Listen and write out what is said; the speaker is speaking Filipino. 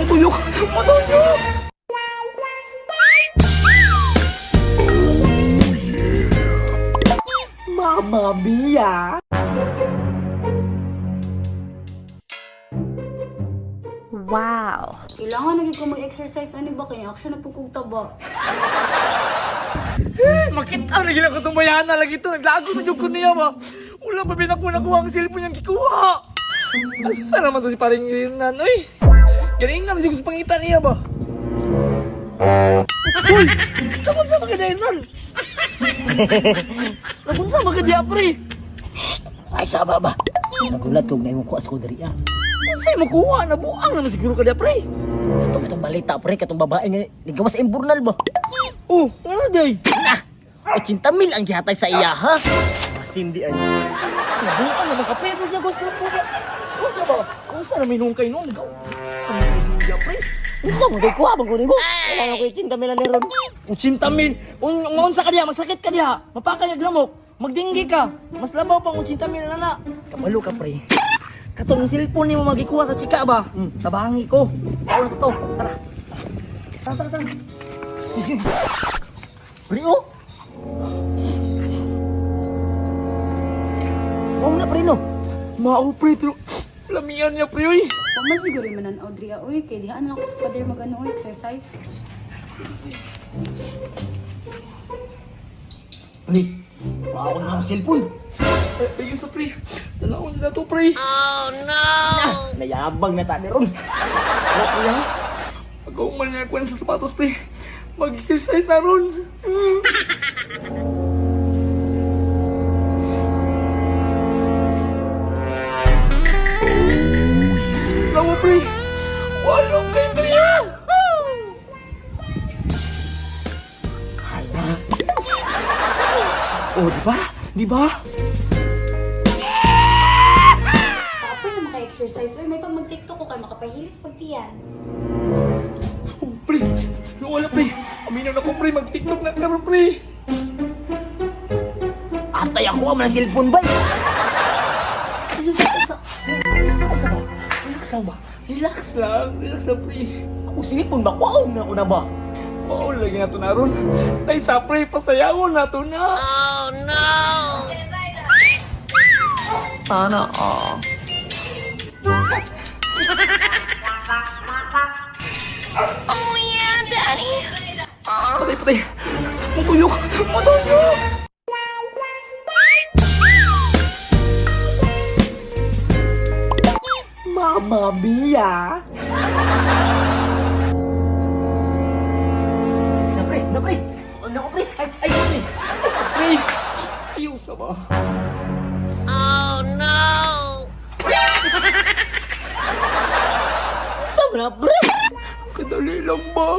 Matuyok! Matuyok! Mama Mia! Wow! Kailangan lagi ko mag-exercise. Ano ba kaya? Action na pagkugtaba. Makita na gina ko tumayan na lagi ito. Naglago na yung ko niya ba? Wala pa nakuha ang cellphone niyang kikuha. Asa naman to si paring Rinan, oy? Galing naman siya sa pangitan niya ba? Uy! Nakunsa ba ka dyan, Ran? Nakunsa ba ka dyan, pre? Ay, saba ba? Nagulat kong naimong kuha sa kudari, ah. Unsay mo kuha? Nabuang naman siguro ka dyan, pre. Itong balita, pre, katong babae nga, nigawas sa imburnal ba? Oh, ano day? Na! 80 mil ang gihatag sa iya, ha? Masindi ay. Nabuang naman ka, pre. Gusto ba? Gusto ba? Unsa na may nungkay nung? Ikaw. Ano kayo niya, pre? Unsa mo, kuha bang kunin mo? Kailangan ko 80 mil na ron. 80 mil. Unsa ka diya, magsakit ka diya. Mapakanyag lamok. Magdinggi ka. Mas labaw pang 80 mil na. Kabalo ka, pre. Katong cellphone ni mo magikuha sa chika ba? Tabangi ko. Ano to? Tara. Tara. Pre, oh! Mom na, pre, no? Mao, pre, pero lamian niya, pre, oy. Huwag man siguro manan, Audrey. Uy, kaya dihaan lang ako sa pader mag-ano, exercise. Pre, kuha ko na ang cellphone. Ayun sa pre. Talawon na to, pre. Nayabang na tani ron. Wala, pre, ha? Pag-aumal niya ako sa sapatos, pre. Mag-exercise na ron. Lawa, pre. Walong kay pre, ha? Kaya. Oh, di ba? Di ba? Ako na maka-exercise. Uy, may pag mag-tiktok ko kayo, makapahilis pag tiyan. Oh, pre. Wala, pre. Aminan ako, pre. Mag-tiktok na karon, pre. Atay ako ang cellphone ba? Relax lang. Relax lang, pre. Ako cellphone ba? Kuha na ako na ba? Oo, lagi na ito na ron. Ay, sa pre, pasayawon na ito na. Sana, Oh yeah, Daddy! Patay. Matuyok. Matuyok. Mama Mia! Na pre! Ano ko pre? Ay, pre! Pre, ayaw sa ba? Oh no! Saan na pre? Kadali lang ba?